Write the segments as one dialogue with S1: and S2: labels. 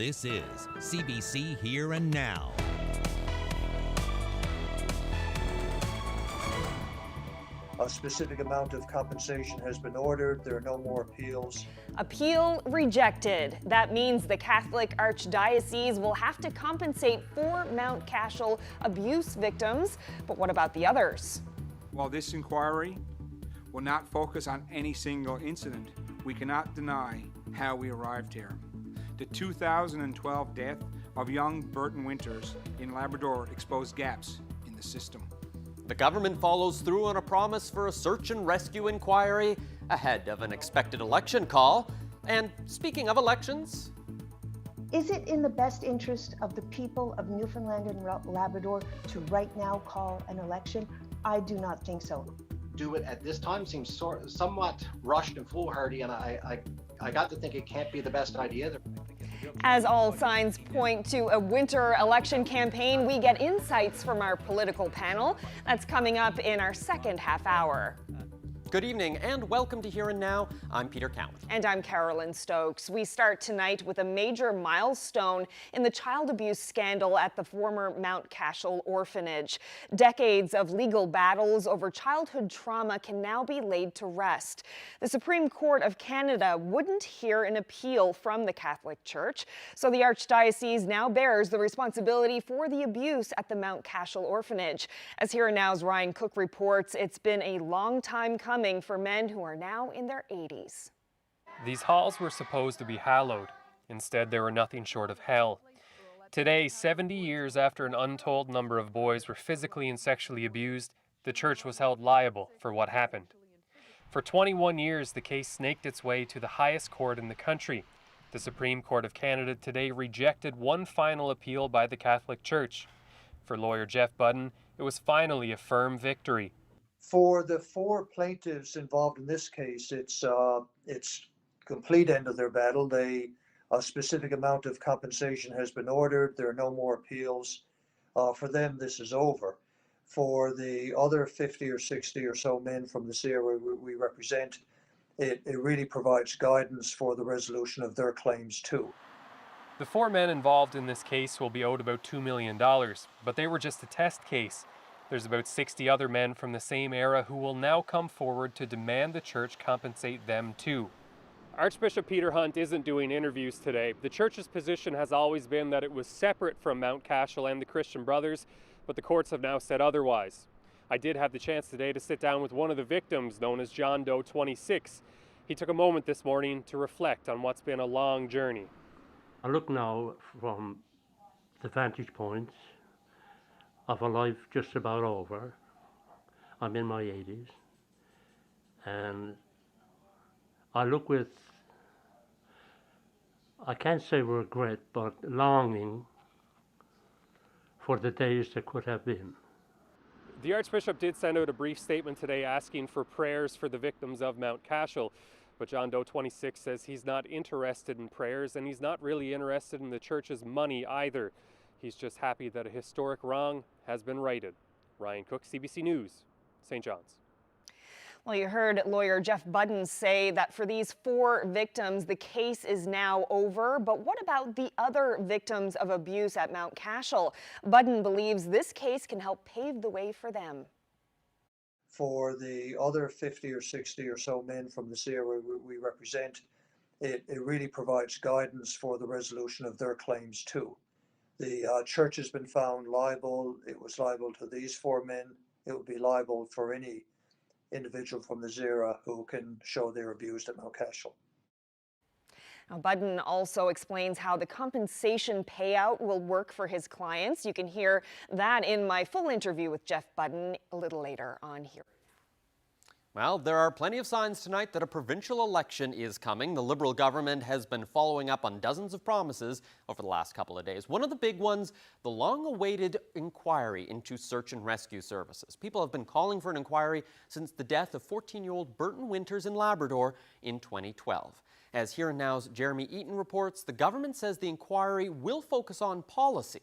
S1: This is CBC Here and Now.
S2: A specific amount of compensation has been ordered. There are no more appeals.
S3: Appeal rejected. That means the Catholic Archdiocese will have to compensate 4 Mount Cashel abuse victims. But what about the others?
S4: While this inquiry will not focus on any single incident, we cannot deny how we arrived here. The 2012 death of young Burton Winters in Labrador exposed gaps in the system.
S5: The government follows through on a promise for a search and rescue inquiry ahead of an expected election call. And speaking of elections,
S6: is it in the best interest of the people of Newfoundland and Labrador to right now call an election? I do not think so.
S7: Do it at this time seems somewhat rushed and foolhardy, and I got to think it can't be the best idea.
S3: As all signs point to a winter election campaign, we get insights from our political panel. That's coming up in our second half hour.
S5: good evening and welcome to Here and Now. I'm Peter Cowan.
S3: And I'm Carolyn Stokes. We start tonight with a major milestone in the child abuse scandal at the former Mount Cashel orphanage. Decades of legal battles over childhood trauma can now be laid to rest. The Supreme Court of Canada wouldn't hear an appeal from the Catholic Church, so the Archdiocese now bears the responsibility for the abuse at the Mount Cashel orphanage. As Here and Now's Ryan Cook reports, it's been a long time coming for men who are now in their 80s.
S8: These halls were supposed to be hallowed. Instead, they were nothing short of hell. Today, 70 years after an untold number of boys were physically and sexually abused, the church was held liable for what happened. For 21 years, the case snaked its way to the highest court in the country. The Supreme Court of Canada today rejected one final appeal by the Catholic Church. For lawyer Jeff Budden, it was finally a firm victory.
S2: For the four plaintiffs involved in this case, it's complete end of their battle. A specific amount of compensation has been ordered. There are no more appeals. For them, this is over. For the other 50 or 60 or so men from this area we represent, it really provides guidance for the resolution of their claims too.
S8: The four men involved in this case will be owed about $2 million, but they were just a test case. There's about 60 other men from the same era who will now come forward to demand the church compensate them too. Archbishop Peter Hunt isn't doing interviews today. The church's position has always been that it was separate from Mount Cashel and the Christian Brothers, but the courts have now said otherwise. I did have the chance today to sit down with one of the victims, known as John Doe 26. He took a moment this morning to reflect on what's been a long journey.
S9: I look now from the vantage point of a life just about over. I'm in my 80s, and I look with, I can't say regret, but longing for the days that could have been.
S8: The Archbishop did send out a brief statement today asking for prayers for the victims of Mount Cashel, but John Doe 26 says he's not interested in prayers, and he's not really interested in the church's money either. He's just happy that a historic wrong has been righted. Ryan Cook, CBC News, St. John's.
S3: Well, you heard lawyer Jeff Budden say that for these four victims, the case is now over. But what about the other victims of abuse at Mount Cashel? Budden believes this case can help pave the way for them.
S2: For the other 50 or 60 or so men from this area we represent, it really provides guidance for the resolution of their claims too. The church has been found liable. It was liable to these four men. It would be liable for any individual from this era who can show they're abused at Mount Cashel.
S3: Now, Budden also explains how the compensation payout will work for his clients. You can hear that in my full interview with Jeff Budden a little later on here.
S5: well, there are plenty of signs tonight that a provincial election is coming. The Liberal government has been following up on dozens of promises over the last couple of days. One of the big ones, the long-awaited inquiry into search and rescue services. People have been calling for an inquiry since the death of 14-year-old Burton Winters in Labrador in 2012. As Here and Now's Jeremy Eaton reports, the government says the inquiry will focus on policy.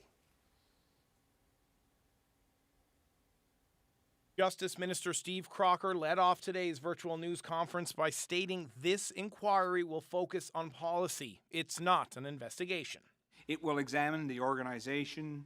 S10: Justice Minister Steve Crocker led off today's virtual news conference by stating this inquiry will focus on policy. It's not an investigation.
S4: It will examine the organization,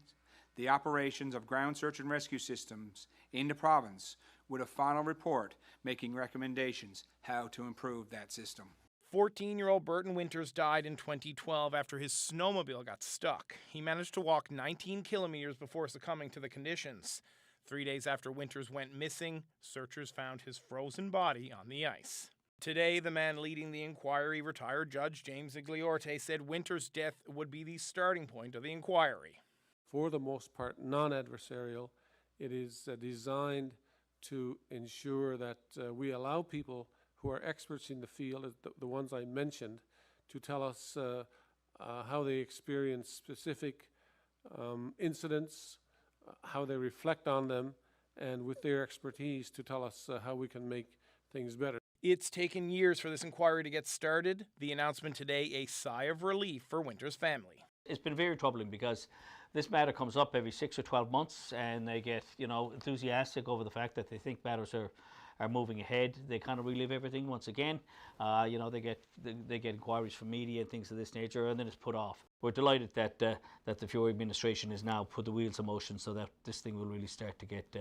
S4: the operations of ground search and rescue systems in the province with a final report making recommendations how to improve that system.
S10: 14-year-old Burton Winters died in 2012 after his snowmobile got stuck. He managed to walk 19 kilometers before succumbing to the conditions. 3 days after Winters went missing, searchers found his frozen body on the ice. Today, the man leading the inquiry, retired Judge James Igliorte, said Winters' death would be the starting point of the inquiry.
S11: For the most part, non-adversarial. It is designed to ensure that we allow people who are experts in the field, the ones I mentioned, to tell us how they experience specific incidents, how they reflect on them, and with their expertise to tell us how we can make things better.
S10: It's taken years for this inquiry to get started. The announcement today, a sigh of relief for Winters' family.
S12: It's been very troubling because this matter comes up every 6 or 12 months and they get, enthusiastic over the fact that they think matters are moving ahead. They kind of relive everything once again. They get inquiries from media and things of this nature, and then it's put off. We're delighted that the Fiore administration has now put the wheels in motion so that this thing will really start to get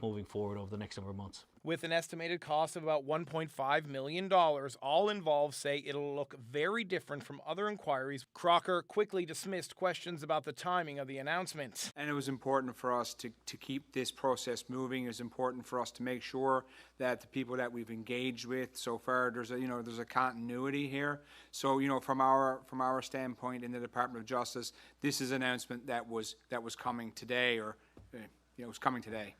S12: moving forward over the next number of months.
S10: With an estimated cost of about $1.5 million, all involved say it'll look very different from other inquiries. Crocker quickly dismissed questions about the timing of the announcement.
S4: And it was important for us to keep this process moving. It was important for us to make sure that the people that we've engaged with so far, there's a continuity here. So, from our standpoint in the Department of Justice, this is an announcement that was coming today, it was coming today.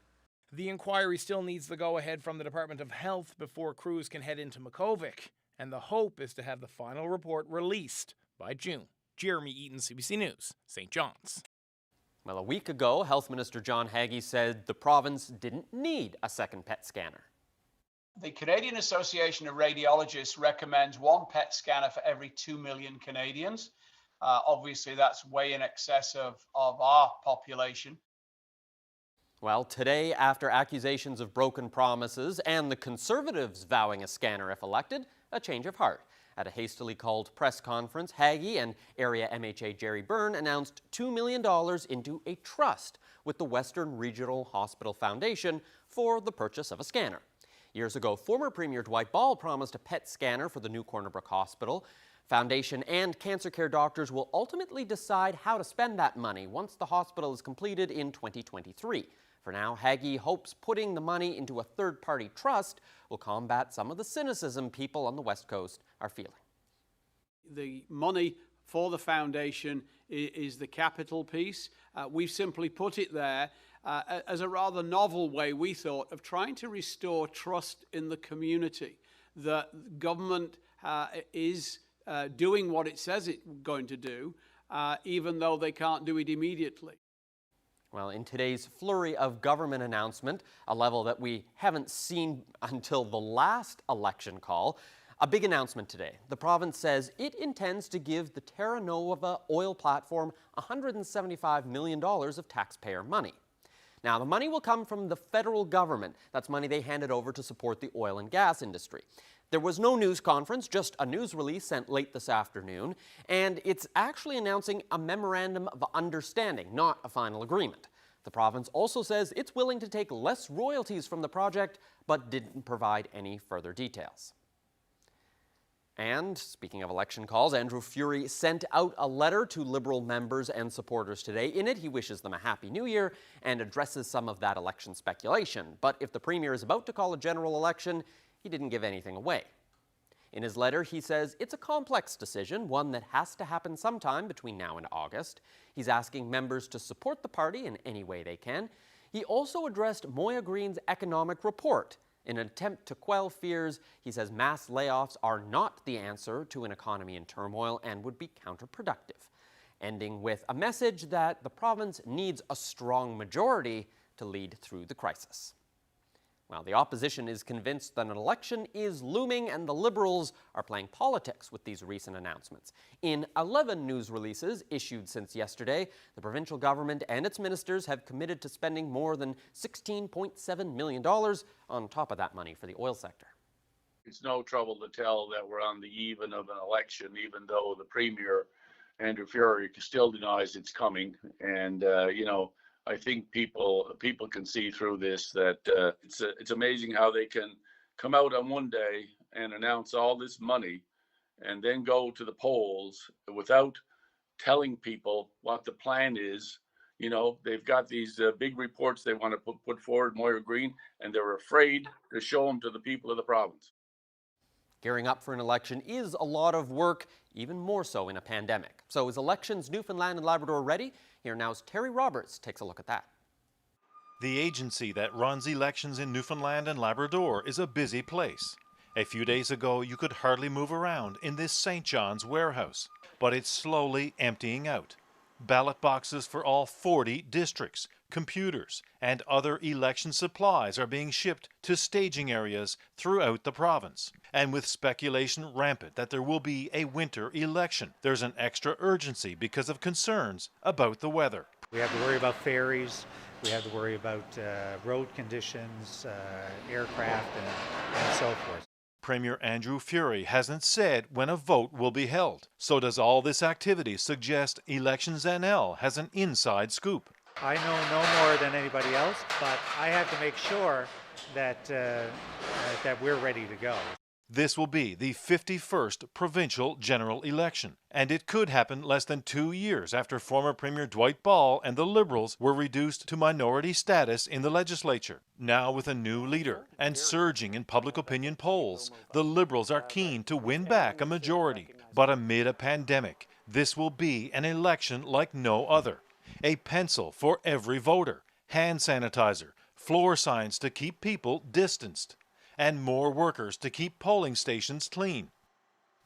S10: The inquiry still needs the go-ahead from the Department of Health before crews can head into Makkovik, and the hope is to have the final report released by June. Jeremy Eaton, CBC News, St. John's.
S5: Well, a week ago, Health Minister John Haggie said the province didn't need a second PET scanner.
S13: The Canadian Association of Radiologists recommends one PET scanner for every 2 million Canadians. Obviously, that's way in excess of our population.
S5: Well, today, after accusations of broken promises and the Conservatives vowing a scanner if elected, a change of heart. At a hastily called press conference, Haggie and area MHA Jerry Byrne announced $2 million into a trust with the Western Regional Hospital Foundation for the purchase of a scanner. Years ago, former Premier Dwight Ball promised a PET scanner for the new Corner Brook Hospital. Foundation and cancer care doctors will ultimately decide how to spend that money once the hospital is completed in 2023. For now, Haggie hopes putting the money into a third-party trust will combat some of the cynicism people on the West Coast are feeling.
S14: The money for the foundation is the capital piece. We've simply put it there as a rather novel way, we thought, of trying to restore trust in the community. The government is doing what it says it's going to do, even though they can't do it immediately.
S5: Well, in today's flurry of government announcement, a level that we haven't seen until the last election call, a big announcement today. The province says it intends to give the Terra Nova oil platform $175 million of taxpayer money. Now, the money will come from the federal government. That's money they handed over to support the oil and gas industry. There was no news conference, just a news release sent late this afternoon, and it's actually announcing a memorandum of understanding, not a final agreement. The province also says it's willing to take less royalties from the project, but didn't provide any further details. And speaking of election calls, Andrew Furey sent out a letter to Liberal members and supporters today. In it, he wishes them a happy new year and addresses some of that election speculation. But if the Premier is about to call a general election, he didn't give anything away. In his letter, he says it's a complex decision, one that has to happen sometime between now and August. He's asking members to support the party in any way they can. He also addressed Moya Green's economic report. In an attempt to quell fears, he says mass layoffs are not the answer to an economy in turmoil and would be counterproductive, ending with a message that the province needs a strong majority to lead through the crisis. Well, the opposition is convinced that an election is looming and the Liberals are playing politics with these recent announcements. In 11 news releases issued since yesterday, the provincial government and its ministers have committed to spending more than $16.7 million on top of that money for the oil sector.
S15: It's no trouble to tell that we're on the eve of an election, even though the Premier Andrew Fury still denies it's coming. And, I think people can see through this that it's amazing how they can come out on one day and announce all this money and then go to the polls without telling people what the plan is. They've got these big reports they want to put forward, Moira Green, and they're afraid to show them to the people of the province.
S5: Gearing up for an election is a lot of work, even more so in a pandemic. So is Elections Newfoundland and Labrador ready? Here now's Terry Roberts takes a look at that.
S16: The agency that runs elections in Newfoundland and Labrador is a busy place. A few days ago, you could hardly move around in this St. John's warehouse, but it's slowly emptying out. Ballot boxes for all 40 districts, computers, and other election supplies are being shipped to staging areas throughout the province. And with speculation rampant that there will be a winter election, there's an extra urgency because of concerns about the weather.
S17: We have to worry about ferries, we have to worry about road conditions, aircraft, and so forth.
S16: Premier Andrew Fury hasn't said when a vote will be held. So does all this activity suggest Elections NL has an inside scoop?
S17: I know no more than anybody else, but I have to make sure that that we're ready to go.
S16: This will be the 51st provincial general election, and it could happen less than 2 years after former Premier Dwight Ball and the Liberals were reduced to minority status in the legislature. Now with a new leader and surging in public opinion polls, the Liberals are keen to win back a majority. But amid a pandemic, this will be an election like no other. A pencil for every voter, hand sanitizer, floor signs to keep people distanced, and more workers to keep polling stations clean.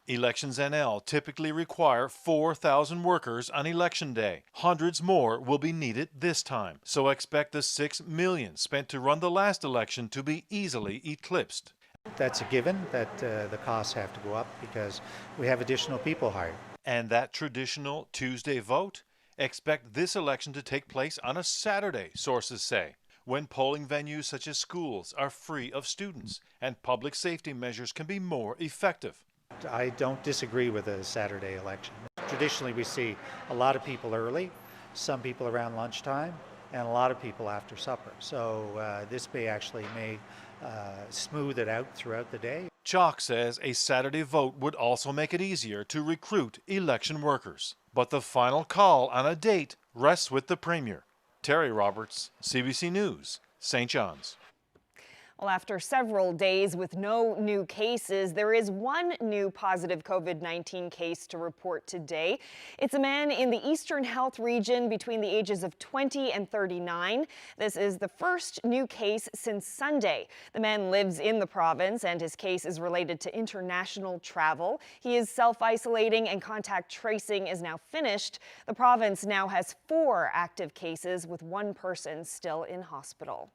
S16: Elections NL typically require 4,000 workers on election day. Hundreds more will be needed this time, so expect the $6 million spent to run the last election to be easily eclipsed.
S17: That's a given that the costs have to go up because we have additional people hired.
S16: And that traditional Tuesday vote? Expect this election to take place on a Saturday, sources say, when polling venues such as schools are free of students and public safety measures can be more effective.
S17: I don't disagree with a Saturday election. Traditionally, we see a lot of people early, some people around lunchtime, and a lot of people after supper. So this may smooth it out throughout the day.
S16: Chalk says a Saturday vote would also make it easier to recruit election workers. But the final call on a date rests with the Premier. Terry Roberts, CBC News, St. John's.
S3: Well, after several days with no new cases, there is one new positive COVID-19 case to report today. It's a man in the Eastern Health Region between the ages of 20 and 39. This is the first new case since Sunday. The man lives in the province and his case is related to international travel. He is self-isolating and contact tracing is now finished. The province now has 4 active cases with 1 person still in hospital.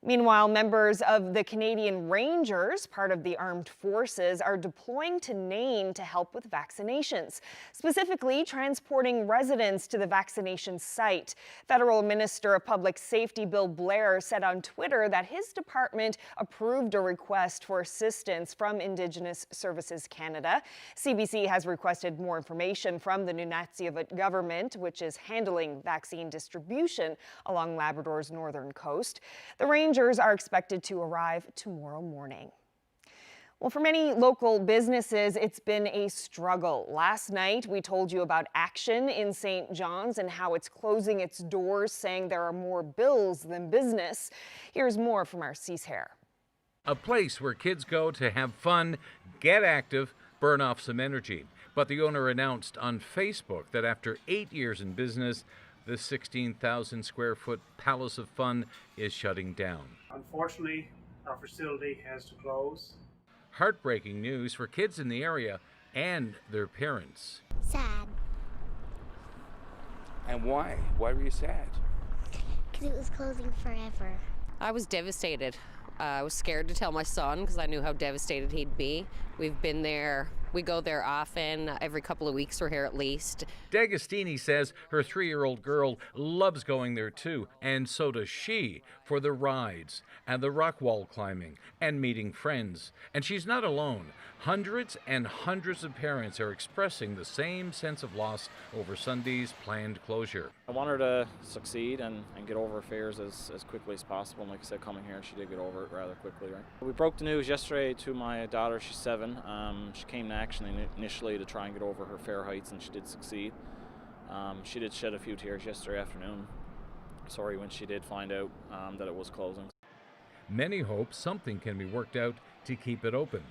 S3: Meanwhile, members of the Canadian Rangers, part of the armed forces, are deploying to Nain to help with vaccinations, specifically transporting residents to the vaccination site. Federal Minister of Public Safety Bill Blair said on Twitter that his department approved a request for assistance from Indigenous Services Canada. CBC has requested more information from the Nunavut government, which is handling vaccine distribution along Labrador's northern coast. The Rangers are expected to arrive tomorrow morning. Well, for many local businesses, it's been a struggle. Last night, we told you about Action in St. John's and how it's closing its doors, saying there are more bills than business. Here's more from our Ceashair.
S18: A place where kids go to have fun, get active, burn off some energy. But the owner announced on Facebook that after 8 years in business, this 16,000 square foot Palace of Fun is shutting down.
S19: Unfortunately, our facility has to close.
S18: Heartbreaking news for kids in the area and their parents.
S20: Sad.
S18: And why? Why were you sad?
S20: Because it was closing forever.
S21: I was devastated. I was scared to tell my son because I knew how devastated he'd be. We've been there We go there often. Every couple of weeks we're here at least.
S18: D'Agostini says her 3-year-old girl loves going there too, and so does she, for the rides and the rock wall climbing and meeting friends. And she's not alone. Hundreds and hundreds of parents are expressing the same sense of loss over Sunday's planned closure.
S22: I want her to succeed and get over her fears as quickly as possible. And like I said, coming here, she did get over it rather quickly. Right? We broke the news yesterday to my daughter. She's 7. She came to action initially to try and get over her fear heights, and she did succeed. She did shed a few tears yesterday afternoon. Sorry when she did find out that it was closing.
S18: Many hope something can be worked out to keep it open.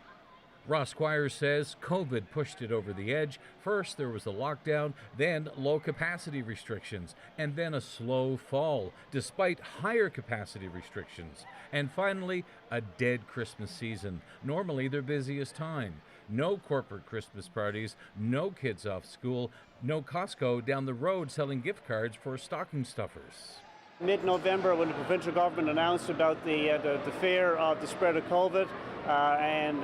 S18: Ross Squires says COVID pushed it over the edge. First there was a lockdown, then low capacity restrictions, and then a slow fall despite higher capacity restrictions. And finally, a dead Christmas season, normally their busiest time. No corporate Christmas parties, no kids off school, no Costco down the road selling gift cards for stocking stuffers.
S19: Mid-November, when the provincial government announced about the fear of the spread of COVID and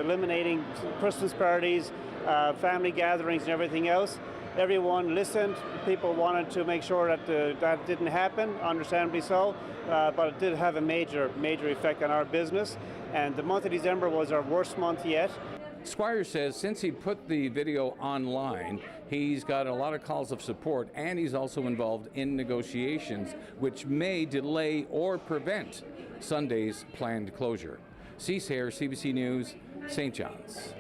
S19: eliminating Christmas parties, family gatherings and everything else, everyone listened. People wanted to make sure that that didn't happen, understandably so, but it did have a major effect on our business. And the month of December was our worst month yet.
S23: Squires says since he put the video online, he's got a lot of calls of support, and he's also involved in negotiations which may delay or prevent Sunday's planned closure. Cease Hare, CBC News, St. John's.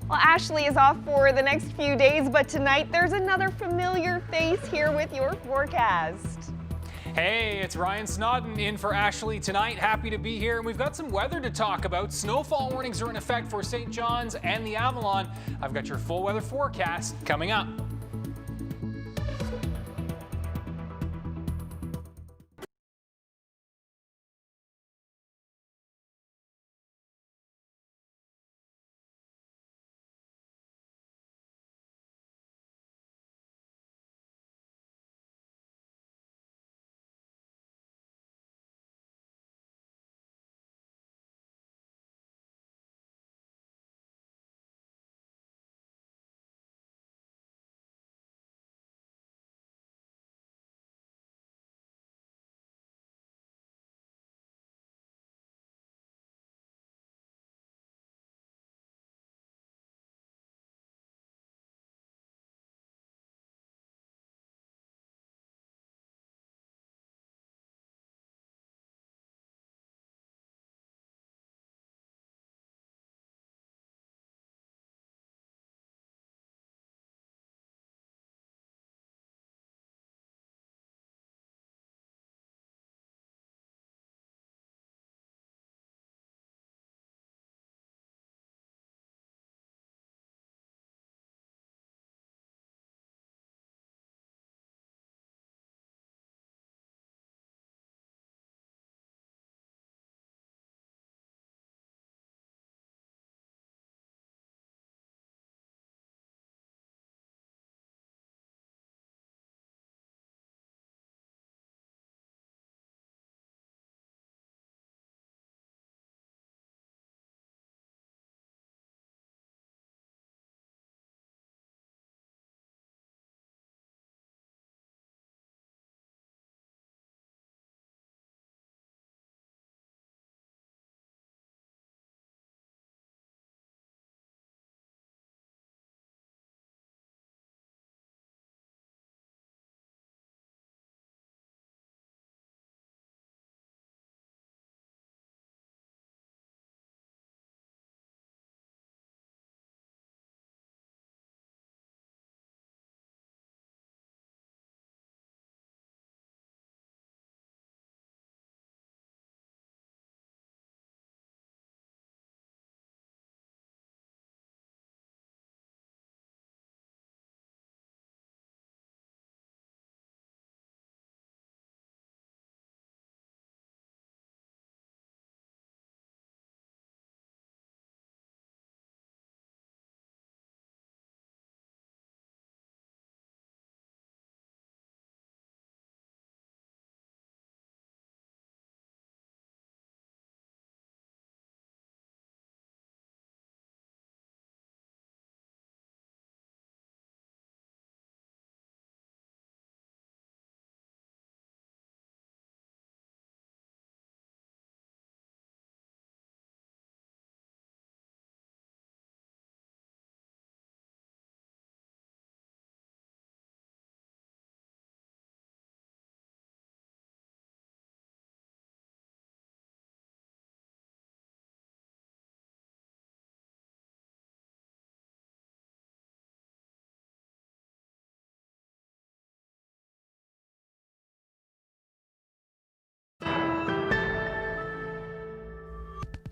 S3: Well, Ashley is off for the next few days, but tonight there's another familiar face here with your forecast.
S24: Hey, it's Ryan Snodden in for Ashley tonight. Happy to be here. And we've got some weather to talk about. Snowfall warnings are in effect for St. John's and the Avalon. I've got your full weather forecast coming up.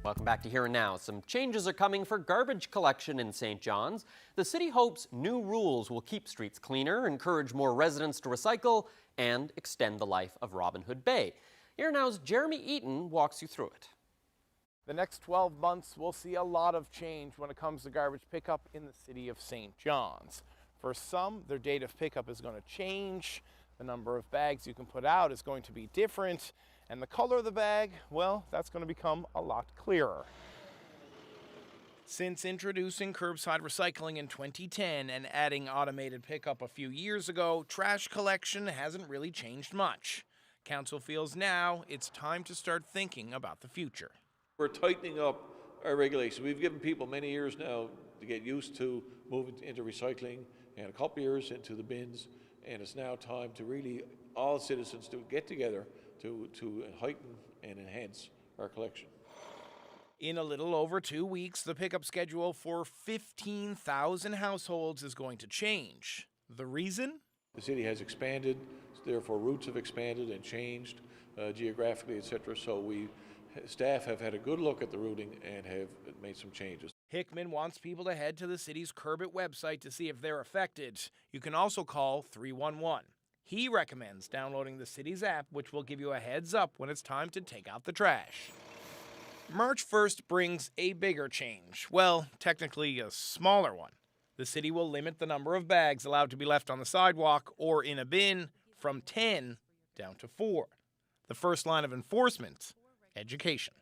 S5: Welcome back to Here and Now. Some changes are coming for garbage collection in St. John's. The city hopes new rules will keep streets cleaner, encourage more residents to recycle, and extend the life of Robin Hood Bay. Here and Now's Jeremy Eaton walks you through it.
S10: The next 12 months will see a lot of change when it comes to garbage pickup in the city of St. John's. For some, their date of pickup is going to change. The number of bags you can put out is going to be different. And the color of the bag, well, that's going to become a lot clearer. Since introducing curbside recycling in 2010 and adding automated pickup a few years ago, trash collection hasn't really changed much. Council feels now it's time to start thinking about the future.
S1: We're tightening up our regulations. We've given people many years now to get used to moving into recycling, and a couple of years into the bins, and it's now time to really, all citizens to get together to heighten and enhance our collection.
S10: In a little over 2 weeks, the pickup schedule for 15,000 households is going to change. The reason?
S1: The city has expanded, therefore routes have expanded and changed geographically, etc. So staff have had a good look at the routing and have made some changes.
S10: Hickman wants people to head to the city's Curb It website to see if they're affected. You can also call 311. He recommends downloading the city's app, which will give you a heads up when it's time to take out the trash. March 1st brings a bigger change. Well, technically a smaller one. The city will limit the number of bags allowed to be left on the sidewalk or in a bin from 10 down to 4. The first line of enforcement, education.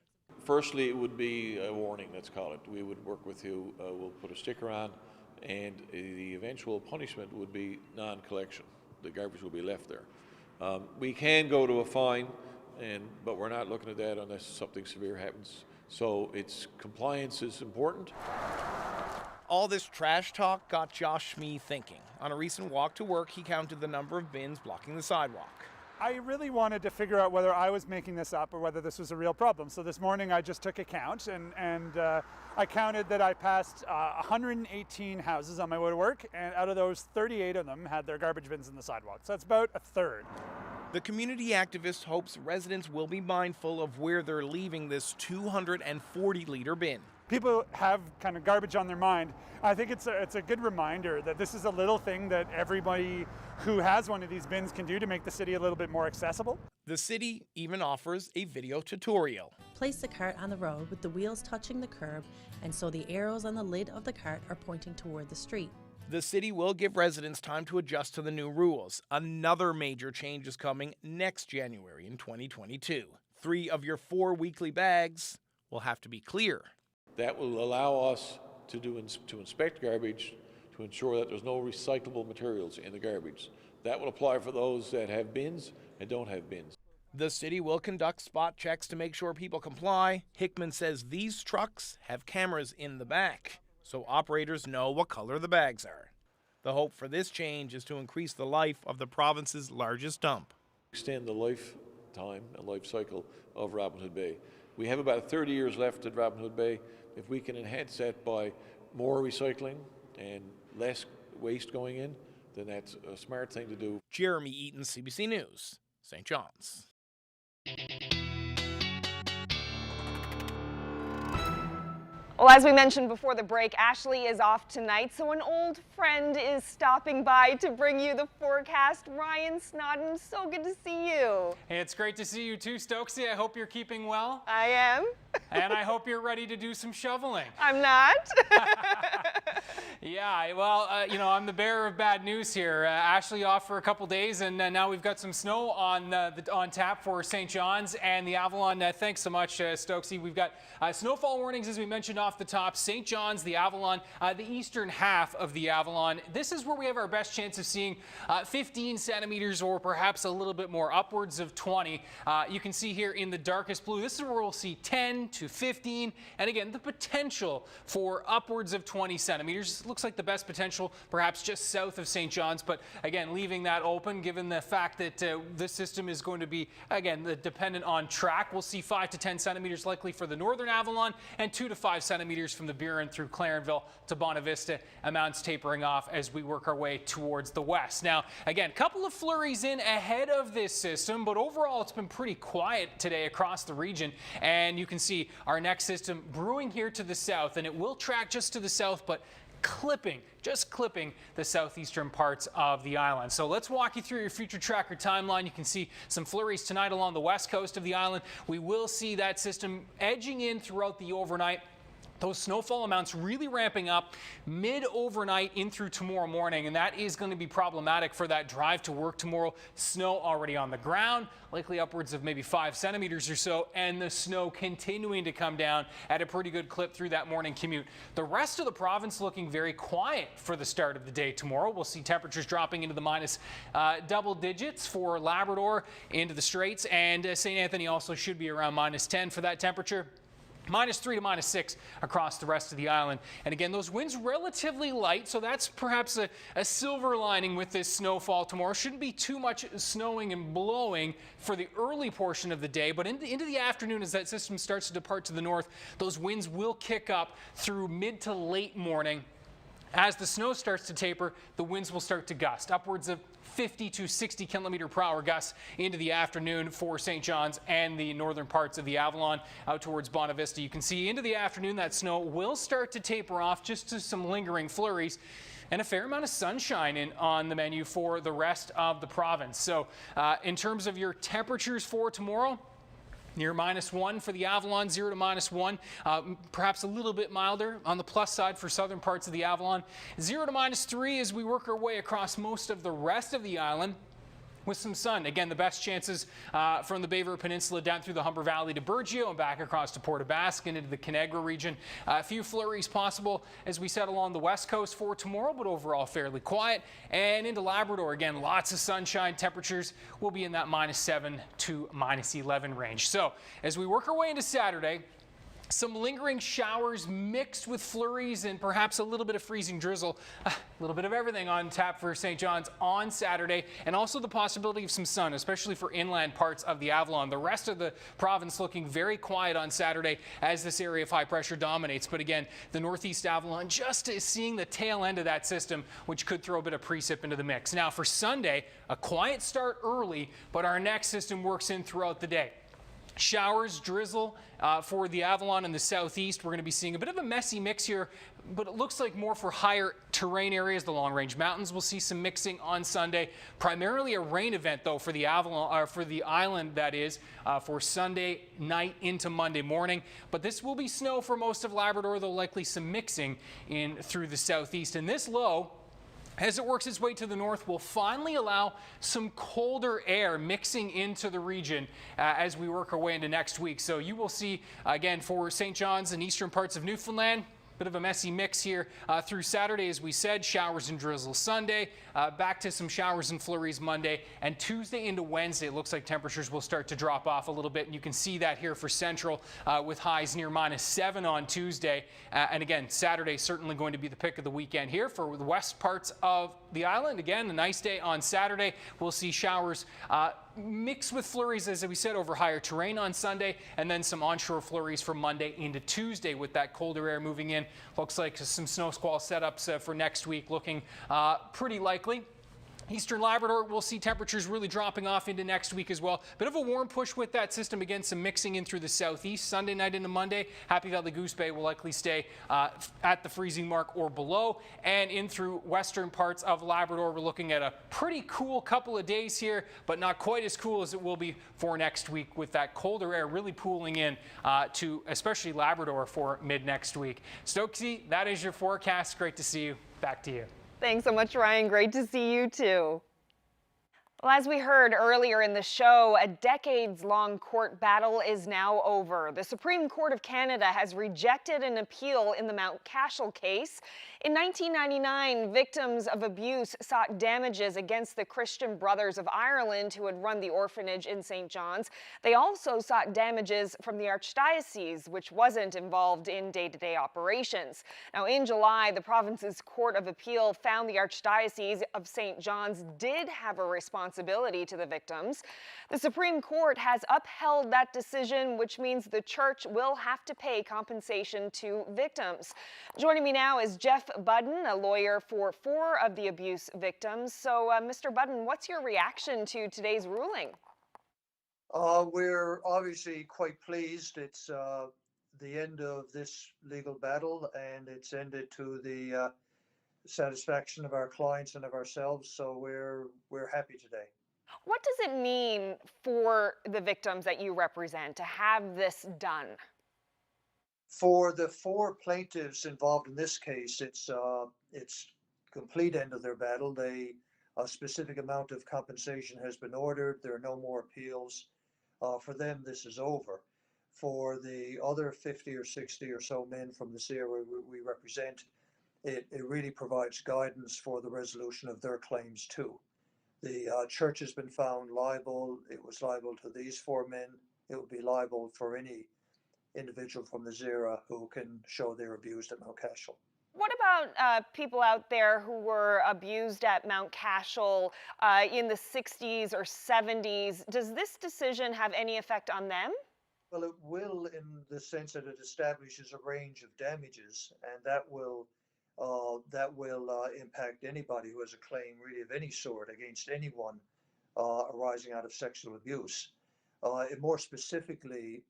S1: Firstly, it would be a warning, let's call it. We would work with you, we'll put a sticker on, and the eventual punishment would be non-collection. The garbage will be left there. We can go to a fine, but we're not looking at that unless something severe happens. So compliance is important.
S10: All this trash talk got Josh Schmee thinking. On a recent walk to work, he counted the number of bins blocking the sidewalk.
S6: I really wanted to figure out whether I was making this up or whether this was a real problem. So this morning I just took a count and I counted that I passed 118 houses on my way to work, and out of those 38 of them had their garbage bins in the sidewalk. So that's about a third.
S10: The community activist hopes residents will be mindful of where they're leaving this 240-liter bin.
S6: People have kind of garbage on their mind. I think it's a good reminder that this is a little thing that everybody who has one of these bins can do to make the city a little bit more accessible.
S10: The city even offers a video tutorial.
S7: Place the cart on the road with the wheels touching the curb, and so the arrows on the lid of the cart are pointing toward the street.
S10: The city will give residents time to adjust to the new rules. Another major change is coming next January in 2022. 3 of your 4 weekly bags will have to be clear.
S1: That will allow us to inspect garbage to ensure that there's no recyclable materials in the garbage. That will apply for those that have bins and don't have bins.
S10: The city will conduct spot checks to make sure people comply. Hickman says these trucks have cameras in the back, so operators know what color the bags are. The hope for this change is to increase the life of the province's largest dump.
S1: Extend the lifetime and life cycle of Robin Hood Bay. We have about 30 years left at Robin Hood Bay. If we can enhance that by more recycling and less waste going in, then that's a smart thing to do.
S10: Jeremy Eaton, CBC News, St. John's.
S3: Well, as we mentioned before the break, Ashley is off tonight, so an old friend is stopping by to bring you the forecast. Ryan Snodden, so good to see you.
S24: Hey, it's great to see you too, Stokesy. I hope you're keeping well.
S3: I am.
S24: And I hope you're ready to do some shoveling.
S3: I'm not.
S24: Yeah, well, I'm the bearer of bad news here. Ashley off for a couple days, and now we've got some snow on tap for St. John's and the Avalon. Thanks so much, Stokesy. We've got snowfall warnings, as we mentioned off the top. St. John's, the Avalon, the eastern half of the Avalon. This is where we have our best chance of seeing 15 centimeters or perhaps a little bit more, upwards of 20. You can see here in the darkest blue, this is where we'll see 10 to 15, and again, the potential for upwards of 20 centimeters. Looks like the best potential perhaps just south of St. John's, but again, leaving that open given the fact that this system is going to be, again, dependent on track. We'll see 5 to 10 centimeters likely for the northern Avalon and 2 to 5 centimeters centimeters from the Burin through Clarenville to Bonavista, amounts tapering off as we work our way towards the west. Now, again, a couple of flurries in ahead of this system, but overall it's been pretty quiet today across the region. And you can see our next system brewing here to the south, and it will track just to the south, but just clipping the southeastern parts of the island. So let's walk you through your future tracker timeline. You can see some flurries tonight along the west coast of the island. We will see that system edging in throughout the overnight. Those snowfall amounts really ramping up mid-overnight in through tomorrow morning, and that is going to be problematic for that drive to work tomorrow. Snow already on the ground, likely upwards of maybe 5 centimeters or so, and the snow continuing to come down at a pretty good clip through that morning commute. The rest of the province looking very quiet for the start of the day tomorrow. We'll see temperatures dropping into the minus double digits for Labrador into the Straits, and St. Anthony also should be around minus 10 for that temperature. -3 to -6 across the rest of the island. And again, those winds relatively light, so that's perhaps a silver lining with this snowfall tomorrow. Shouldn't be too much snowing and blowing for the early portion of the day, but into the afternoon as that system starts to depart to the north, those winds will kick up through mid to late morning. As the snow starts to taper, the winds will start to gust, upwards of 50 to 60 kilometer per hour gusts into the afternoon for St. John's and the northern parts of the Avalon out towards Bonavista. You can see into the afternoon that snow will start to taper off just to some lingering flurries, and a fair amount of sunshine on the menu for the rest of the province. So in terms of your temperatures for tomorrow, near -1 for the Avalon, 0 to -1, perhaps a little bit milder on the plus side for southern parts of the Avalon. 0 to -3 as we work our way across most of the rest of the island with some sun. Again, the best chances from the Bayview Peninsula down through the Humber Valley to Burgeo and back across to Port aux Basques and into the Conagra region. A few flurries possible, as we said, along the west coast for tomorrow, but overall fairly quiet. And into Labrador, again, lots of sunshine. Temperatures will be in that -7 to -11 range. So as we work our way into Saturday, some lingering showers mixed with flurries and perhaps a little bit of freezing drizzle. A little bit of everything on tap for St. John's on Saturday, and also the possibility of some sun, especially for inland parts of the Avalon. The rest of the province looking very quiet on Saturday as this area of high pressure dominates. But again, the northeast Avalon just is seeing the tail end of that system, which could throw a bit of precip into the mix. Now for Sunday, a quiet start early, but our next system works in throughout the day. Showers, drizzle for the Avalon and the southeast. We're going to be seeing a bit of a messy mix here, but it looks like more for higher terrain areas. The long range mountains will see some mixing on Sunday. Primarily a rain event though for the Avalon, or for the island, that is, for Sunday night into Monday morning. But this will be snow for most of Labrador, though likely some mixing in through the southeast. And this low, as it works its way to the north, will finally allow some colder air mixing into the region as we work our way into next week. So you will see, again, for St. John's and eastern parts of Newfoundland, bit of a messy mix here through Saturday, as we said, showers and drizzle Sunday, back to some showers and flurries Monday, and Tuesday into Wednesday, it looks like temperatures will start to drop off a little bit, and you can see that here for Central with highs near -7 on Tuesday. And again, Saturday certainly going to be the pick of the weekend here for the west parts of the island. Again, a nice day on Saturday. We'll see showers mixed with flurries, as we said, over higher terrain on Sunday, and then some onshore flurries from Monday into Tuesday with that colder air moving in. Looks like some snow squall setups for next week looking pretty likely. Eastern Labrador, we'll see temperatures really dropping off into next week as well. Bit of a warm push with that system. Again, some mixing in through the southeast. Sunday night into Monday, Happy Valley Goose Bay will likely stay at the freezing mark or below. And in through western parts of Labrador, we're looking at a pretty cool couple of days here, but not quite as cool as it will be for next week, with that colder air really pooling in to especially Labrador for mid next week. Stokesy, that is your forecast. Great to see you. Back to you.
S3: Thanks so much, Ryan. Great to see you too. Well, as we heard earlier in the show, a decades-long court battle is now over. The Supreme Court of Canada has rejected an appeal in the Mount Cashel case. In 1999, victims of abuse sought damages against the Christian Brothers of Ireland, who had run the orphanage in St. John's. They also sought damages from the Archdiocese, which wasn't involved in day-to-day operations. Now, in July, the province's Court of Appeal found the Archdiocese of St. John's did have a responsibility responsibility to the victims. The Supreme Court has upheld that decision, which means the church will have to pay compensation to victims. Joining me now is Jeff Budden, a lawyer for 4 of the abuse victims. So, Mr. Budden, what's your reaction to today's ruling?
S2: We're obviously quite pleased. It's the end of this legal battle, and it's ended to the satisfaction of our clients and of ourselves. So we're happy today.
S3: What does it mean for the victims that you represent to have this done?
S2: For the 4 plaintiffs involved in this case, it's complete end of their battle. A specific amount of compensation has been ordered. There are no more appeals. For them, this is over. For the other 50 or 60 or so men from this area we represent, it really provides guidance for the resolution of their claims too. The church has been found liable. It was liable to these 4 men. It will be liable for any individual from this era who can show they're abused at Mount Cashel.
S3: What about people out there who were abused at Mount Cashel in the 60s or 70s? Does this decision have any effect on them?
S2: Well, it will, in the sense that it establishes a range of damages, and that will impact anybody who has a claim really of any sort against anyone arising out of sexual abuse. And more specifically,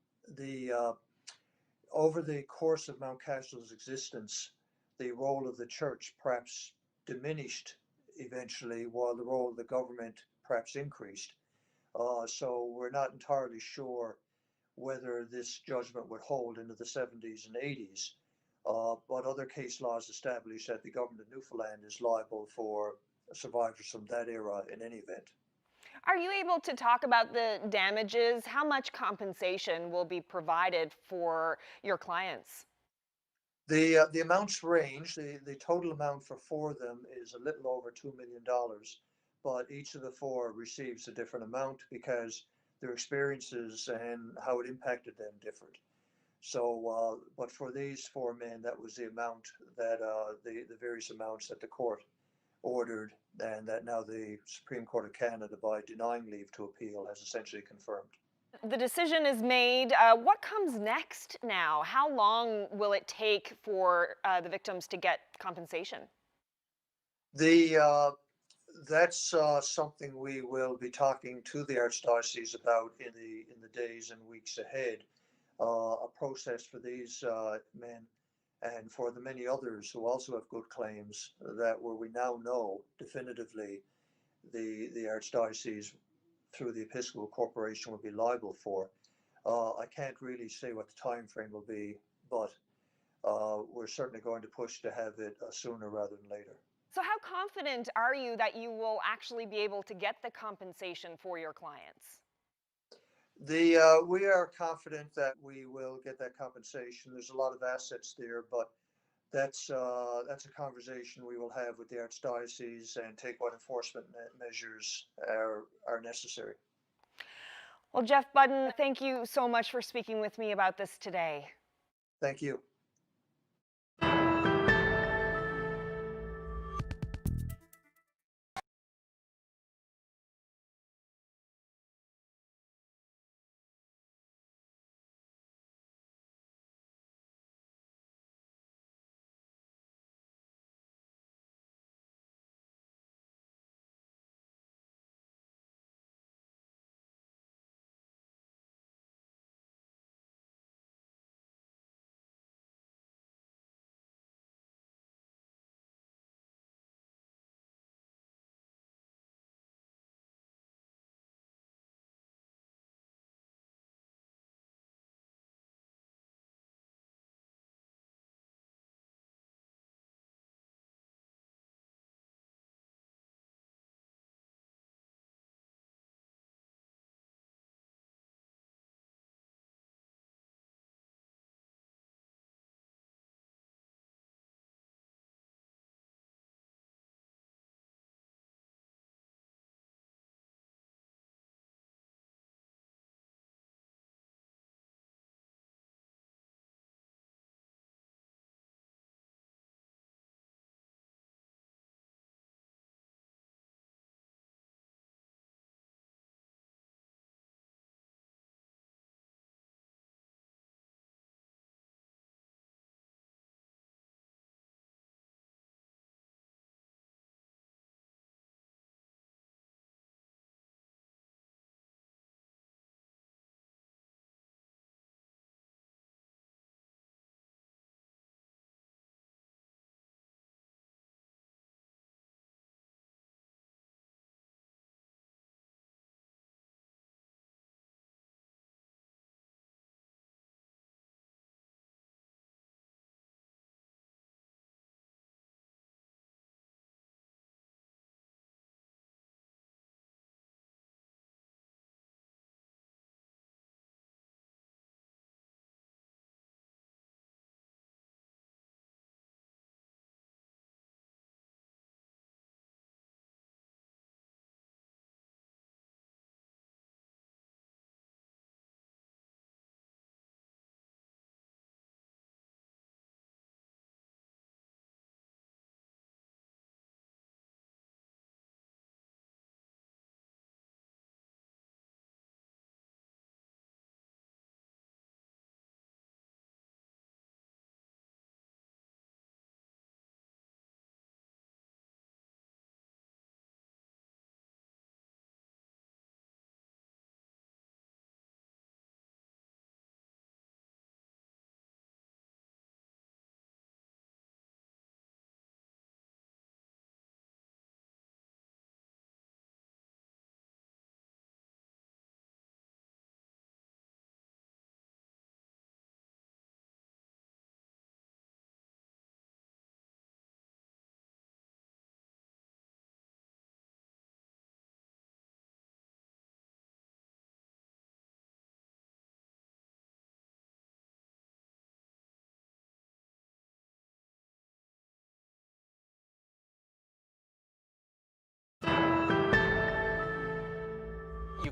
S2: over the course of Mount Cashel's existence, the role of the church perhaps diminished eventually, while the role of the government perhaps increased. So we're not entirely sure whether this judgment would hold into the 70s and 80s. But other case laws establish that the government of Newfoundland is liable for survivors from that era in any event.
S3: Are you able to talk about the damages? How much compensation will be provided for your clients?
S2: The amounts range. The total amount for 4 of them is a little over $2 million, but each of the 4 receives a different amount because their experiences and how it impacted them differed. So, but for these 4 men, that was the amount that the various amounts that the court ordered, and that now the Supreme Court of Canada, by denying leave to appeal, has essentially confirmed.
S3: The decision is made. What comes next now? How long will it take for the victims to get compensation?
S2: That's something we will be talking to the Archdiocese about in the days and weeks ahead. A process for these men and for the many others who also have good claims that where we now know definitively the Archdiocese through the Episcopal Corporation will be liable for. I can't really say what the time frame will be, but we're certainly going to push to have it sooner rather than later.
S3: So how confident are you that you will actually be able to get the compensation for your clients?
S2: We are confident that we will get that compensation. There's a lot of assets there, but that's a conversation we will have with the Archdiocese and take what enforcement measures are necessary.
S3: Well, Jeff Budden, thank you so much for speaking with me about this today.
S2: Thank you.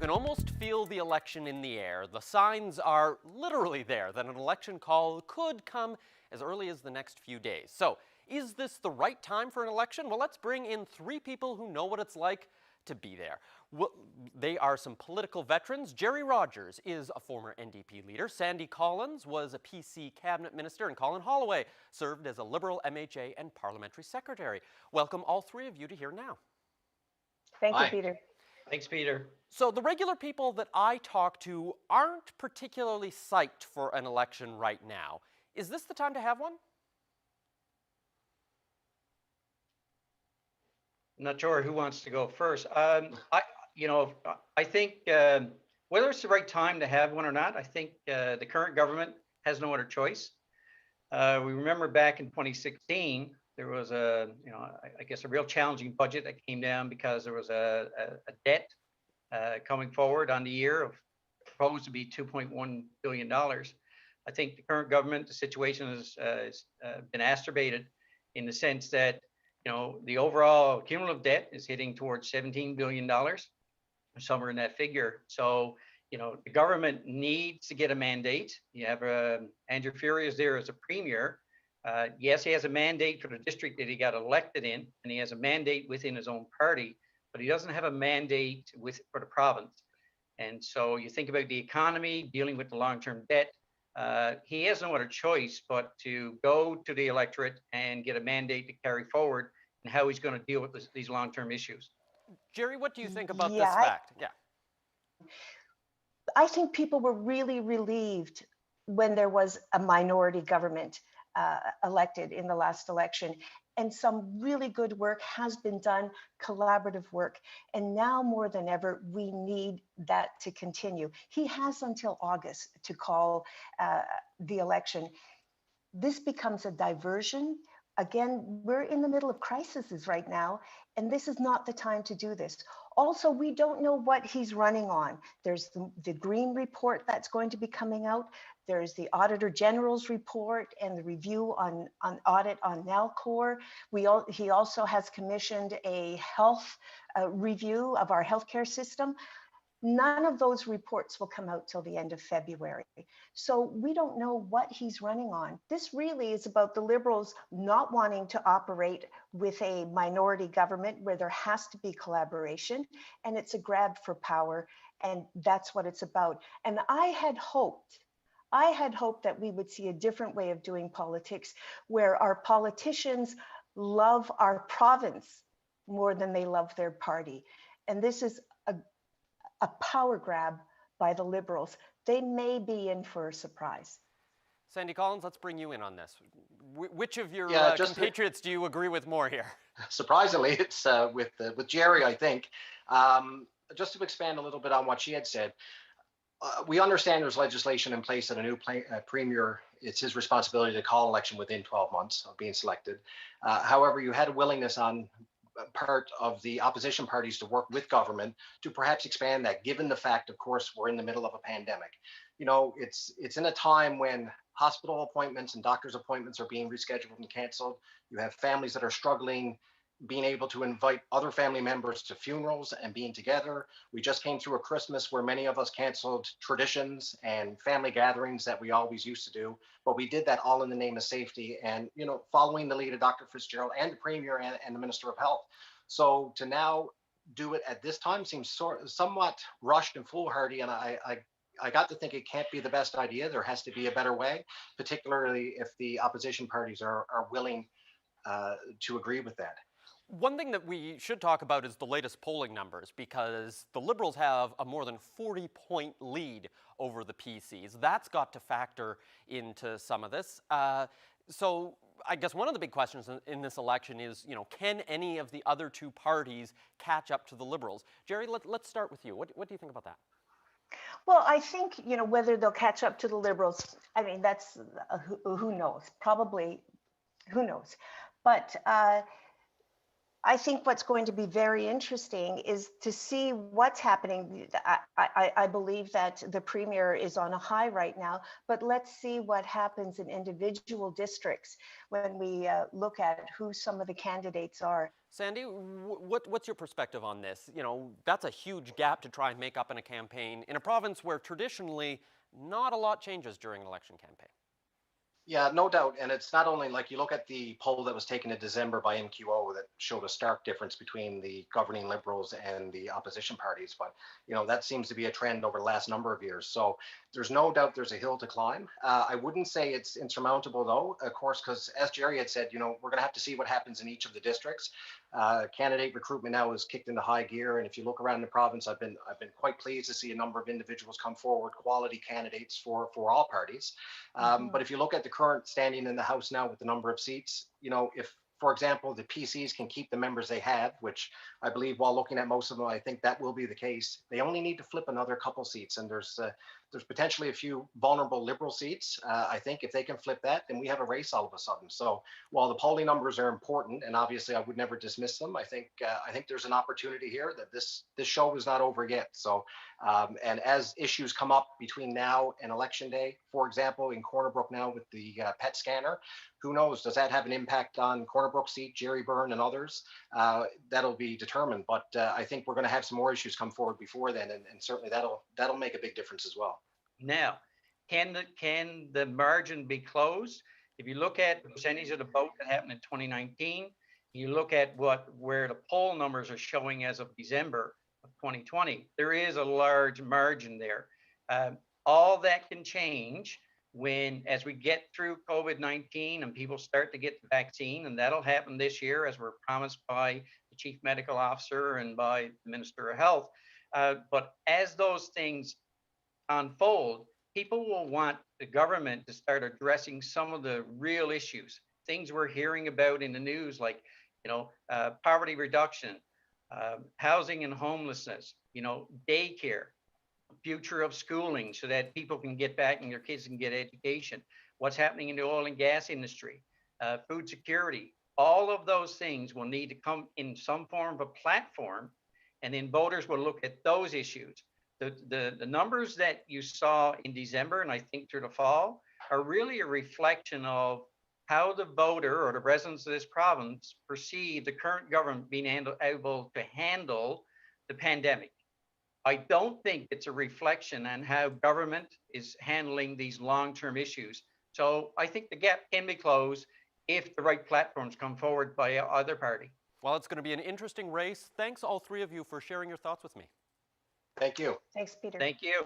S5: can almost feel the election in the air. The signs are literally there that an election call could come as early as the next few days. So, is this the right time for an election? Well, let's bring in three people who know what it's like to be there. Well, they are some political veterans. Jerry Rogers is a former NDP leader. Sandy Collins was a PC cabinet minister, and Colin Holloway served as a Liberal MHA and parliamentary secretary. Welcome all three of you to Here Now.
S8: Thank you, Peter.
S9: Thanks, Peter.
S5: So the regular people that I talk to aren't particularly psyched for an election right now. Is this the time to have one?
S9: I'm not sure who wants to go first. I think whether it's the right time to have one or not, I think the current government has no other choice. We remember back in 2016, there was I guess a real challenging budget that came down because there was a debt coming forward on the year of proposed to be $2.1 billion. I think the current government, the situation has been exacerbated in the sense that the overall cumulative debt is hitting towards $17 billion, somewhere in that figure. So, the government needs to get a mandate. You have Andrew Furey is there as a premier. Yes, he has a mandate for the district that he got elected in, and he has a mandate within his own party, but he doesn't have a mandate for the province. And so you think about the economy, dealing with the long-term debt. He has no other choice but to go to the electorate and get a mandate to carry forward and how he's going to deal with these long-term issues.
S5: Jerry, what do you think about this fact?
S8: I think people were really relieved when there was a minority government elected in the last election. And some really good work has been done, collaborative work. And now more than ever, we need that to continue. He has until August to call the election. This becomes a diversion. Again, we're in the middle of crises right now, and this is not the time to do this. Also, we don't know what he's running on. There's the Green report that's going to be coming out. There's the Auditor General's report and the review on audit on Nalcor. He also has commissioned a health review of our healthcare system. None of those reports will come out till the end of February. So we don't know what he's running on. This really is about the Liberals not wanting to operate with a minority government where there has to be collaboration, and it's a grab for power, and that's what it's about. And I had hoped that we would see a different way of doing politics, where our politicians love our province more than they love their party. And this is a power grab by the Liberals. They may be in for a surprise.
S5: Sandy Collins, let's bring you in on this. Which of your compatriots do you agree with more here?
S11: Surprisingly, it's with Jerry, I think. Just to expand a little bit on what she had said, we understand there's legislation in place that a new premier, it's his responsibility to call election within 12 months of being selected. However, you had a willingness on part of the opposition parties to work with government to perhaps expand that, given the fact, of course, we're in the middle of a pandemic. It's in a time when hospital appointments and doctor's appointments are being rescheduled and canceled. You have families that are struggling being able to invite other family members to funerals and being together. We just came through a Christmas where many of us canceled traditions and family gatherings that we always used to do, but we did that all in the name of safety and, following the lead of Dr. Fitzgerald and the Premier and the Minister of Health. So to now do it at this time seems somewhat rushed and foolhardy, and I got to think it can't be the best idea. There has to be a better way, particularly if the opposition parties are willing to agree with that.
S5: One thing that we should talk about is the latest polling numbers, because the Liberals have a more than 40-point lead over the PCs. That's got to factor into some of this. So I guess one of the big questions in this election is, can any of the other two parties catch up to the Liberals? Jerry, let's start with you. What do you think about that?
S8: Well, I think, whether they'll catch up to the Liberals, I mean, that's who knows? Probably, who knows? But I think what's going to be very interesting is to see what's happening. I believe that the Premier is on a high right now, but let's see what happens in individual districts when we look at who some of the candidates are.
S5: Sandy, what's your perspective on this? You know, that's a huge gap to try and make up in a campaign in a province where traditionally not a lot changes during an election campaign.
S11: Yeah, no doubt. And it's not only like you look at the poll that was taken in December by MQO that showed a stark difference between the governing Liberals and the opposition parties. But, you know, that seems to be a trend over the last number of years. So there's no doubt there's a hill to climb. I wouldn't say it's insurmountable, though, of course, because as Jerry had said, you know, we're going to have to see what happens in each of the districts. Candidate recruitment now is kicked into high gear. And if you look around the province, I've been quite pleased to see a number of individuals come forward, quality candidates for all parties. But if you look at the current standing in the House now with the number of seats, you know, if, for example, the PCs can keep the members they have, which I believe while looking at most of them, I think that will be the case. They only need to flip another couple seats, and there's potentially a few vulnerable Liberal seats. I think if they can flip that, then we have a race all of a sudden. So while the polling numbers are important, and obviously I would never dismiss them, I think there's an opportunity here that this show is not over yet. So and as issues come up between now and Election Day, for example, in Corner Brook now with the PET scanner, who knows? Does that have an impact on Corner Brook seat, Jerry Byrne, and others? That'll be determined. But I think we're going to have some more issues come forward before then, and certainly that'll make a big difference as well.
S9: Now, can the margin be closed? If you look at the percentage of the vote that happened in 2019, you look at where the poll numbers are showing as of December of 2020, there is a large margin there. All that can change as we get through COVID-19 and people start to get the vaccine, and that'll happen this year as we're promised by the Chief Medical Officer and by the Minister of Health. But as those things unfold, people will want the government to start addressing some of the real issues, things we're hearing about in the news, like, you know, poverty reduction, housing and homelessness, you know, daycare, future of schooling so that people can get back and their kids can get education, what's happening in the oil and gas industry, food security. All of those things will need to come in some form of a platform, and then voters will look at those issues. The numbers that you saw in December, and I think through the fall, are really a reflection of how the voter or the residents of this province perceive the current government being able to handle the pandemic. I don't think it's a reflection on how government is handling these long-term issues. So I think the gap can be closed if the right platforms come forward by either party.
S5: Well, it's going to be an interesting race. Thanks, all three of you, for sharing your thoughts with me.
S11: Thank you.
S8: Thanks, Peter.
S9: Thank you.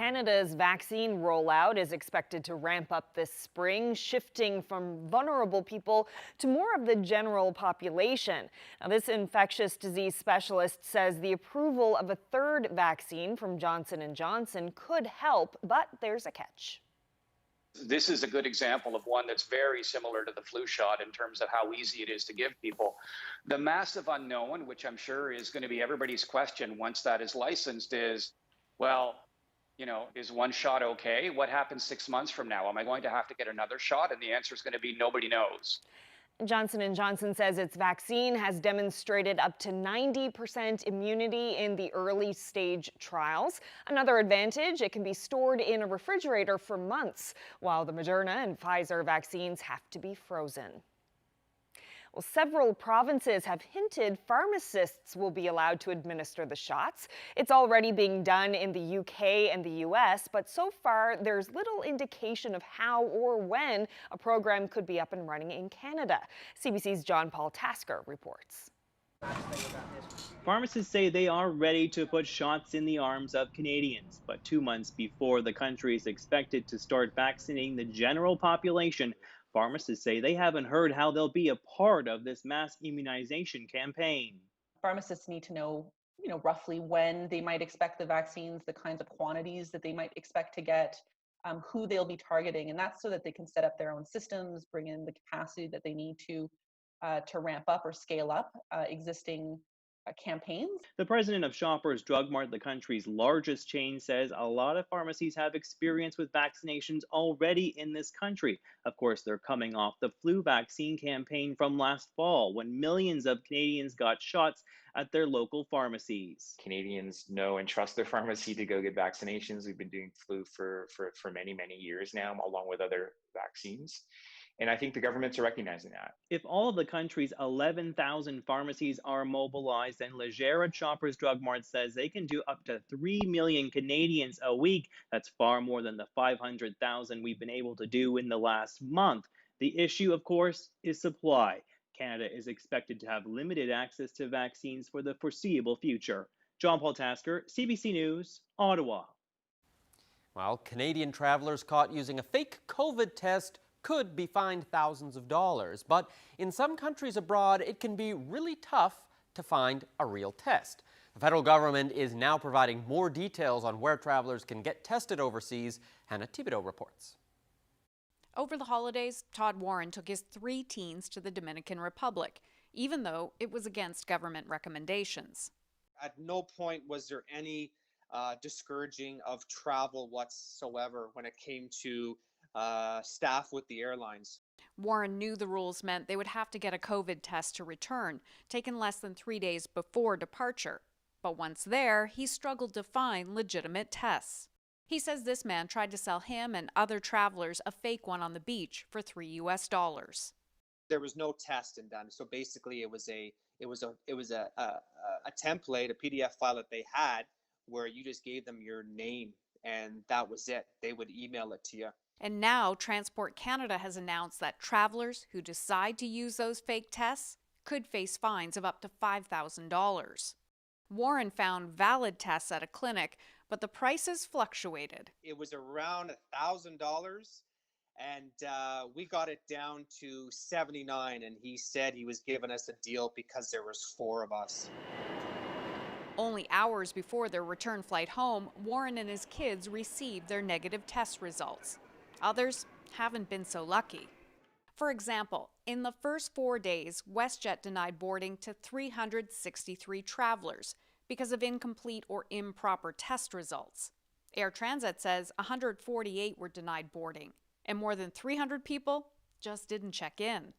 S3: Canada's vaccine rollout is expected to ramp up this spring, shifting from vulnerable people to more of the general population. Now, this infectious disease specialist says the approval of a third vaccine from Johnson & Johnson could help, but there's a catch.
S4: This is a good example of one that's very similar to the flu shot in terms of how easy it is to give people. The massive unknown, which I'm sure is going to be everybody's question once that is licensed, is, well, you know, is one shot okay? What happens 6 months from now? Am I going to have to get another shot? And the answer is going to be nobody knows.
S3: Johnson & Johnson says its vaccine has demonstrated up to 90% immunity in the early stage trials. Another advantage, it can be stored in a refrigerator for months, while the Moderna and Pfizer vaccines have to be frozen. Well, several provinces have hinted pharmacists will be allowed to administer the shots. It's already being done in the UK and the US, but so far there's little indication of how or when a program could be up and running in Canada. CBC's John Paul Tasker reports.
S12: Pharmacists say they are ready to put shots in the arms of Canadians, but 2 months before the country is expected to start vaccinating the general population, pharmacists say they haven't heard how they'll be a part of this mass immunization campaign.
S13: Pharmacists need to know, roughly when they might expect the vaccines, the kinds of quantities that they might expect to get, who they'll be targeting, and that's so that they can set up their own systems, bring in the capacity that they need to ramp up or scale up existing campaigns.
S12: The president of Shoppers Drug Mart, the country's largest chain, says a lot of pharmacies have experience with vaccinations already in this country. Of course, they're coming off the flu vaccine campaign from last fall, when millions of Canadians got shots at their local pharmacies.
S14: Canadians know and trust their pharmacy to go get vaccinations. We've been doing flu for many, many years now, along with other vaccines. And I think the governments are recognizing that.
S12: If all of the country's 11,000 pharmacies are mobilized, then Leger at Shoppers Drug Mart says they can do up to 3 million Canadians a week. That's far more than the 500,000 we've been able to do in the last month. The issue, of course, is supply. Canada is expected to have limited access to vaccines for the foreseeable future. John Paul Tasker, CBC News, Ottawa.
S5: Well, Canadian travelers caught using a fake COVID test could be fined thousands of dollars, but in some countries abroad, it can be really tough to find a real test. The federal government is now providing more details on where travelers can get tested overseas. Hannah Thibodeau reports.
S25: Over the holidays, Todd Warren took his 3 teens to the Dominican Republic, even though it was against government recommendations.
S26: At no point was there any discouraging of travel whatsoever when it came to staff with the airlines.
S25: Warren knew the rules meant they would have to get a COVID test to return, taken less than 3 days before departure. But once there, he struggled to find legitimate tests. He says this man tried to sell him and other travelers a fake one on the beach for $3 US.
S26: There was no testing done, so basically it was a template, a PDF file that they had, where you just gave them your name and that was it. They would email it to you.
S25: And now Transport Canada has announced that travelers who decide to use those fake tests could face fines of up to $5,000. Warren found valid tests at a clinic, but the prices fluctuated.
S26: It was around $1,000, and we got it down to $79, and he said he was giving us a deal because there was 4 of us.
S25: Only hours before their return flight home, Warren and his kids received their negative test results. Others haven't been so lucky. For example, in the first 4 days, WestJet denied boarding to 363 travelers because of incomplete or improper test results. Air Transat says 148 were denied boarding, and more than 300 people just didn't check in.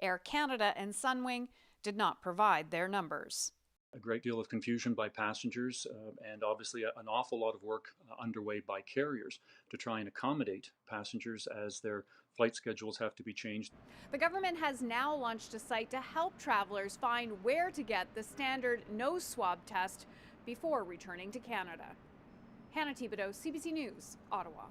S25: Air Canada and Sunwing did not provide their numbers.
S27: A great deal of confusion by passengers and obviously an awful lot of work underway by carriers to try and accommodate passengers as their flight schedules have to be changed.
S25: The government has now launched a site to help travelers find where to get the standard nose swab test before returning to Canada. Hannah Thibodeau, CBC News, Ottawa.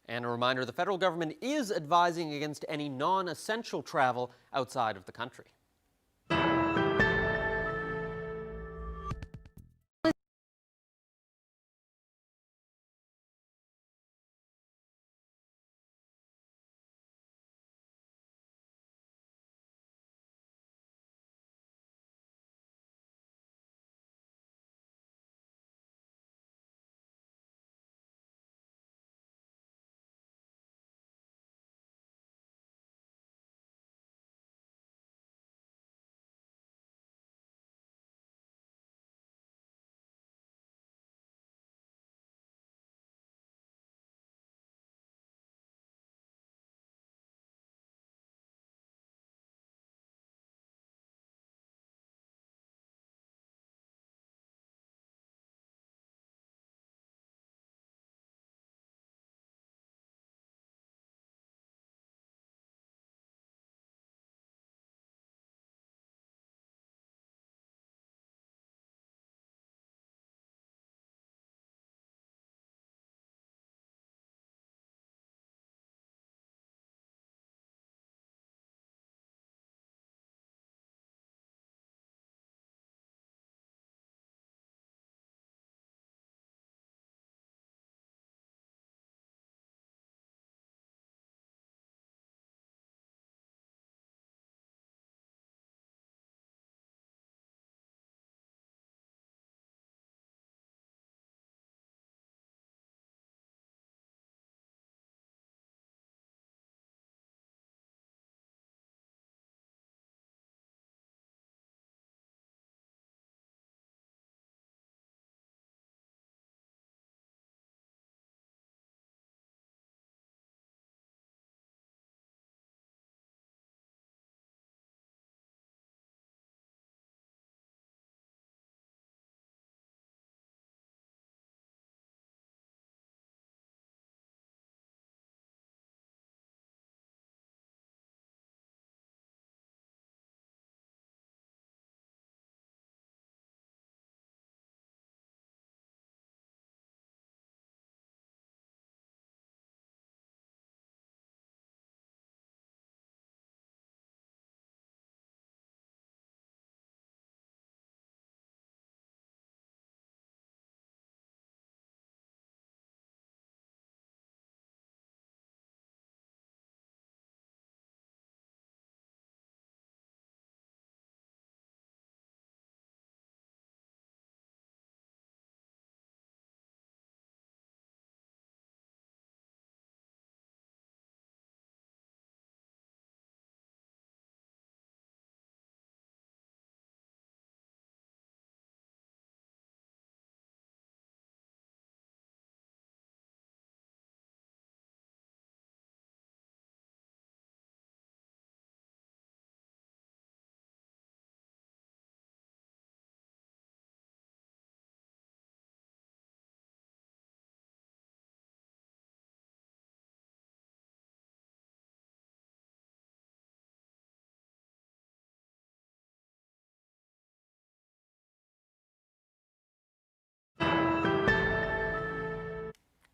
S5: And a reminder, the federal government is advising against any non-essential travel outside of the country.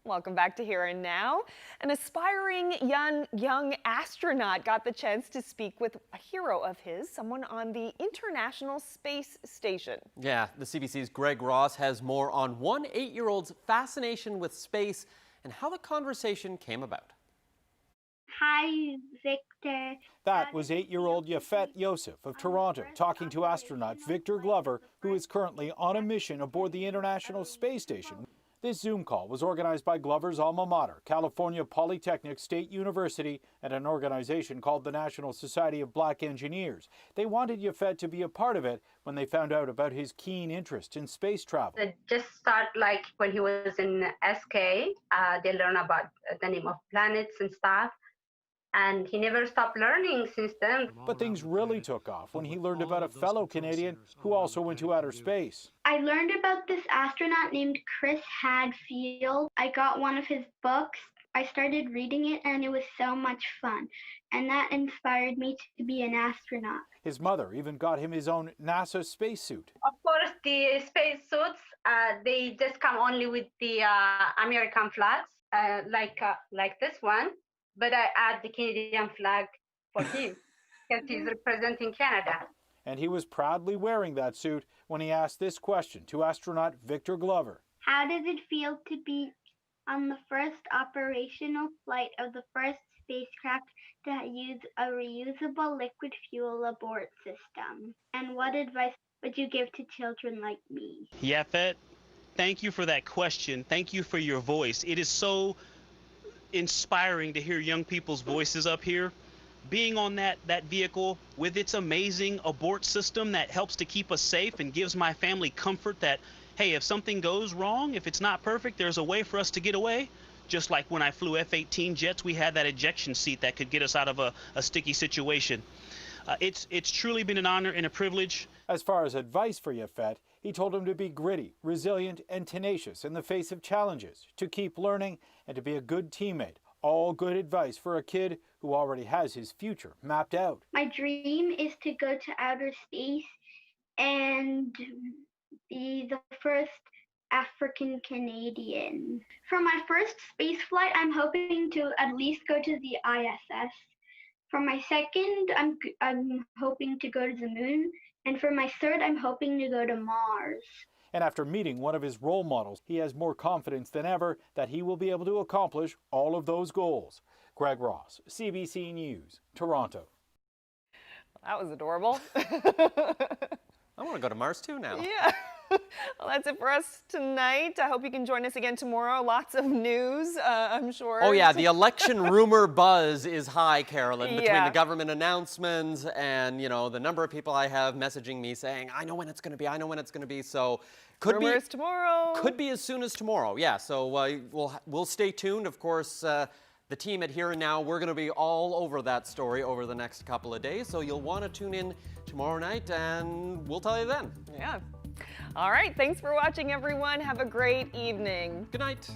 S3: Welcome back to Here and Now. An aspiring young astronaut got the chance to speak with a hero of his, someone on the International Space Station.
S5: Yeah, the CBC's Greg Ross has more on one 8-year-old's fascination with space and how the conversation came about.
S15: Hi, Victor.
S16: That was 8-year-old Yafet Yosef of Toronto talking to astronaut Victor Glover, who is currently on a mission aboard the International Space Station. This Zoom call was organized by Glover's alma mater, California Polytechnic State University, and an organization called the National Society of Black Engineers. They wanted Yafet to be a part of it when they found out about his keen interest in space travel.
S15: It just started like when he was in SK. They learn about the name of planets and stuff. And he never stopped learning since then.
S16: But things really took off when he learned about a fellow Canadian who also went to outer space.
S15: I learned about this astronaut named Chris Hadfield. I got one of his books. I started reading it and it was so much fun. And that inspired me to be an astronaut.
S16: His mother even got him his own NASA spacesuit.
S15: Of course, the spacesuits, they just come only with the American flags, like this one. But I add the Canadian flag for him because he's representing Canada.
S16: And he was proudly wearing that suit when he asked this question to astronaut Victor Glover.
S15: How does it feel to be on the first operational flight of the first spacecraft to use a reusable liquid fuel abort system? And what advice would you give to children like me?
S17: Yafet, thank you for that question. Thank you for your voice. It is so inspiring to hear young people's voices up here. Being on that vehicle with its amazing abort system that helps to keep us safe and gives my family comfort that, hey, if something goes wrong, if it's not perfect, there's a way for us to get away. Just like when I flew F-18 jets, we had that ejection seat that could get us out of a sticky situation. It's truly been an honor and a privilege.
S16: As far as advice for Yafet, he told him to be gritty, resilient, and tenacious in the face of challenges, to keep learning, and to be a good teammate. All good advice for a kid who already has his future mapped out.
S15: My dream is to go to outer space and be the first African Canadian. For my first space flight, I'm hoping to at least go to the ISS. For my second, I'm hoping to go to the moon. And for my third, I'm hoping to go to Mars.
S16: And after meeting one of his role models, he has more confidence than ever that he will be able to accomplish all of those goals. Greg Ross, CBC News, Toronto.
S3: That was adorable.
S5: I want to go to Mars too now.
S3: Yeah. Well, that's it for us tonight. I hope you can join us again tomorrow. Lots of news, I'm sure.
S5: Oh yeah, the election rumor buzz is high, Carolyn, between the government announcements and, you know, the number of people I have messaging me saying, I know when it's going to be, I know when it's going to be. So
S3: rumors tomorrow.
S5: Could be as soon as tomorrow. Yeah, so we'll stay tuned. Of course, the team at Here and Now, we're going to be all over that story over the next couple of days. So you'll want to tune in tomorrow night and we'll tell you then.
S3: Yeah. All right, thanks for watching, everyone. Have a great evening.
S5: Good night.